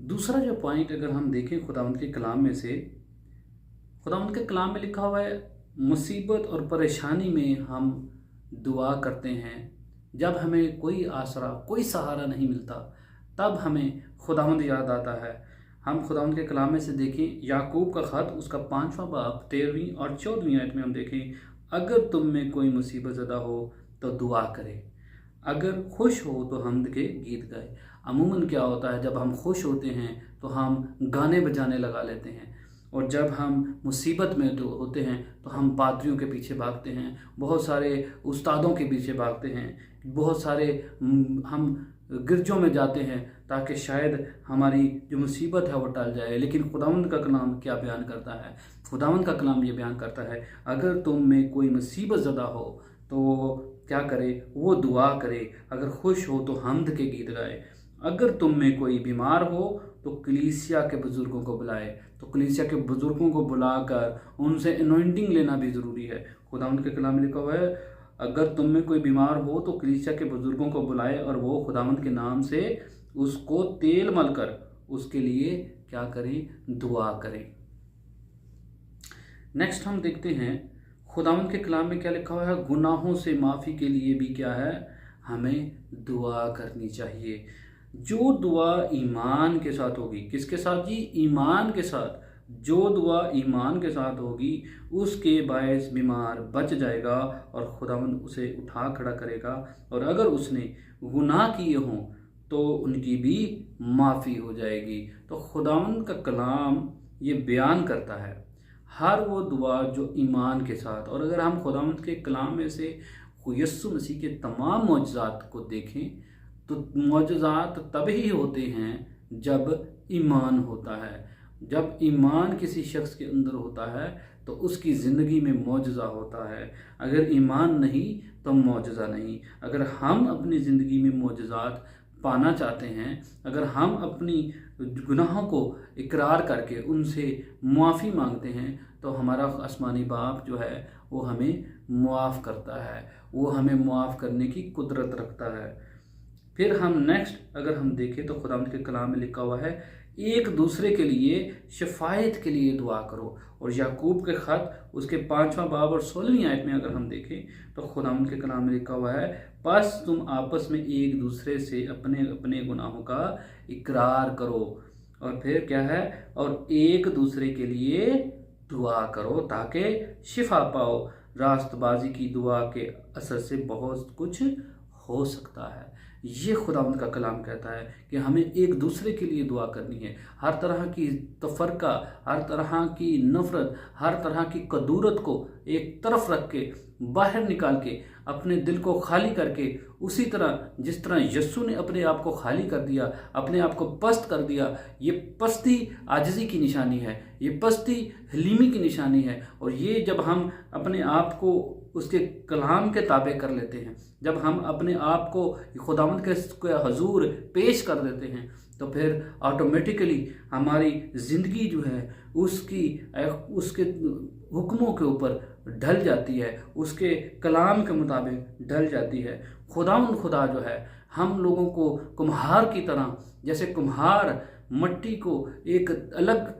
दूसरा जो पॉइंट अगर हम देखें खुदावंद के कलाम में से, खुदावंद के कलाम में लिखा हुआ है मुसीबत और परेशानी में हम दुआ करते हैं। जब हमें कोई आसरा, कोई सहारा नहीं मिलता, तब हमें खुदावंद याद आता है। हम खुदावंद के कलाम में से देखें याकूब का ख़त, उसका 5वां बाब 13वीं और 14वीं आयत में हम देखें, अगर तुम में कोई मुसीबत ज़दा हो तो दुआ करें, अगर खुश हो तो हमद के गीत गाए। अमूमन क्या होता है, जब हम खुश होते हैं तो हम गाने बजाने लगा लेते हैं, और जब हम मुसीबत में तो होते हैं तो हम पादरियों के पीछे भागते हैं, बहुत सारे उस्तादों के पीछे भागते हैं, बहुत सारे हम गिरजों में जाते हैं ताकि शायद हमारी जो मुसीबत है वो टल जाए। लेकिन खुदावंद का कलाम क्या बयान करता है? खुदावंद का कलाम ये बयान करता है, अगर तुम में कोई मुसीबत ज़दा हो तो क्या करे? वो दुआ करे, अगर खुश हो तो हमद के गीत गाए। अगर तुम में कोई बीमार हो तो कलीसिया के बुज़ुर्गों को बुलाए। तो कलीसिया के बुज़ुर्गों को बुलाकर उनसे अनॉइंटिंग लेना भी ज़रूरी है। खुदावंद के कलाम में लिखा हुआ है, अगर तुम में कोई बीमार हो तो कलीसिया के बुज़ुर्गों को बुलाए और वो खुदावंद के नाम से उसको तेल मलकर उसके लिए क्या करें? दुआ करें। नेक्स्ट हम देखते हैं खुदावंद के कलाम में क्या लिखा हुआ है, गुनाहों से माफ़ी के लिए भी क्या है? हमें दुआ करनी चाहिए। जो दुआ ईमान के साथ होगी, किसके साथ जी? ईमान के साथ। जो दुआ ईमान के साथ होगी उसके बायस बीमार बच जाएगा और खुदावंद उसे उठा खड़ा करेगा, और अगर उसने गुनाह किए हों तो उनकी भी माफ़ी हो जाएगी। तो खुदावंद का कलाम ये बयान करता है हर वो दुआ जो ईमान के साथ। और अगर हम खुदावंद के कलाम में से यीशु मसीह के तमाम मौजज़ात को देखें तो मौजज़ात तभी होते हैं जब ईमान होता है। जब ईमान किसी शख्स के अंदर होता है तो उसकी ज़िंदगी में मौजज़ा होता है। अगर ईमान नहीं तो मौजज़ा नहीं। अगर हम अपनी ज़िंदगी में मौजज़ात पाना चाहते हैं, अगर हम अपनी गुनाहों को इकरार करके उनसे मुआफ़ी मांगते हैं, तो हमारा आसमानी बाप जो है वो हमें मुआफ़ करता है, वो हमें मुआफ़ करने की कुदरत रखता है। फिर हम नेक्स्ट अगर हम देखें तो खुदावंद के कलाम में लिखा हुआ है, एक दूसरे के लिए शफायत के लिए दुआ करो। और याकूब के ख़त उसके 5वां बाब और 16वीं आयत में अगर हम देखें तो खुदावंद के कलाम में लिखा हुआ है, बस तुम आपस में एक दूसरे से अपने अपने गुनाहों का इकरार करो। और फिर क्या है? और एक दूसरे के लिए दुआ करो ताकि शिफा पाओ। रास्तबाजी की दुआ के असर से बहुत कुछ हो सकता है। ये खुदावंद का कलाम कहता है कि हमें एक दूसरे के लिए दुआ करनी है। हर तरह की तफरका, हर तरह की नफ़रत, हर तरह की कदूरत को एक तरफ रख के, बाहर निकाल के, अपने दिल को खाली करके, उसी तरह जिस तरह यीशु ने अपने आप को खाली कर दिया, अपने आप को पस्त कर दिया। ये पस्ती आजिज़ी की निशानी है, ये पस्ती हलीमी की निशानी है। और ये जब हम अपने आप को उसके कलाम के ताबे कर लेते हैं, जब हम अपने आप को खुदावंद के हजूर पेश कर देते हैं, तो फिर ऑटोमेटिकली हमारी ज़िंदगी जो है उसके हुक्मों के ऊपर ढल जाती है, उसके कलाम के मुताबिक ढल जाती है। खुदा जो है हम लोगों को कुम्हार की तरह, जैसे कुम्हार मट्टी को एक अलग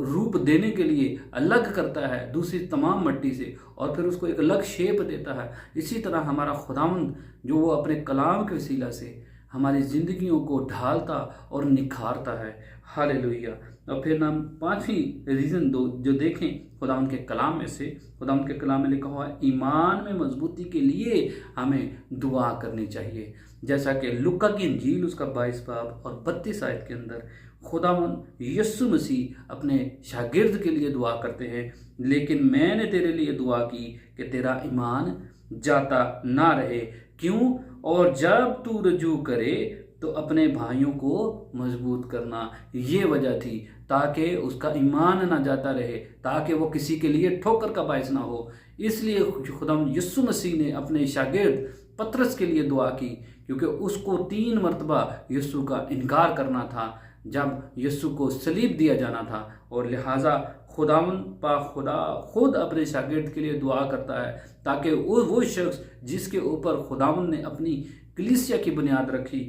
रूप देने के लिए अलग करता है दूसरी तमाम मट्टी से, और फिर उसको एक अलग शेप देता है, इसी तरह हमारा खुदावंद जो वो अपने कलाम के वसीला से हमारी ज़िंदगियों को ढालता और निखारता है। हालेलुया। और फिर हम 5वीं रीज़न जो देखें खुदावंद के कलाम में से, खुदावंद के कलाम में लिखा हुआ है, ईमान में मजबूती के लिए हमें दुआ करनी चाहिए। जैसा कि लुका की इंजील उसका 22 बाब और 32 आयत के अंदर खुदावंद यीशु मसीह अपने शागिर्द के लिए दुआ करते हैं, लेकिन मैंने तेरे लिए दुआ की कि तेरा ईमान जाता ना रहे। क्यों? और जब तू रजू करे तो अपने भाइयों को मजबूत करना। ये वजह थी ताकि उसका ईमान ना जाता रहे, ताकि वो किसी के लिए ठोकर का बायस ना हो। इसलिए खुदावंद यीशु मसीह ने अपने शागिर्द पतरस के लिए दुआ की, क्योंकि उसको 3 मरतबा यीशु का इनकार करना था जब यीशु को सलीब दिया जाना था। और लिहाजा खुदावंद खुदा खुद अपने शागिर्द के लिए दुआ करता है ताकि वो शख्स जिसके ऊपर खुदावंद ने अपनी कलीसिया की बुनियाद रखी,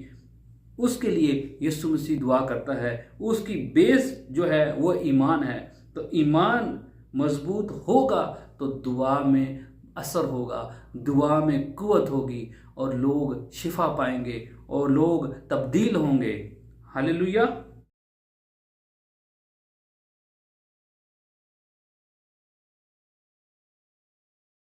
उसके लिए यीशु मसीह दुआ करता है। उसकी बेस जो है वो ईमान है। तो ईमान मजबूत होगा तो दुआ में असर होगा, दुआ में कुव्वत होगी और लोग शिफा पाएंगे और लोग तब्दील होंगे। हालेलुया।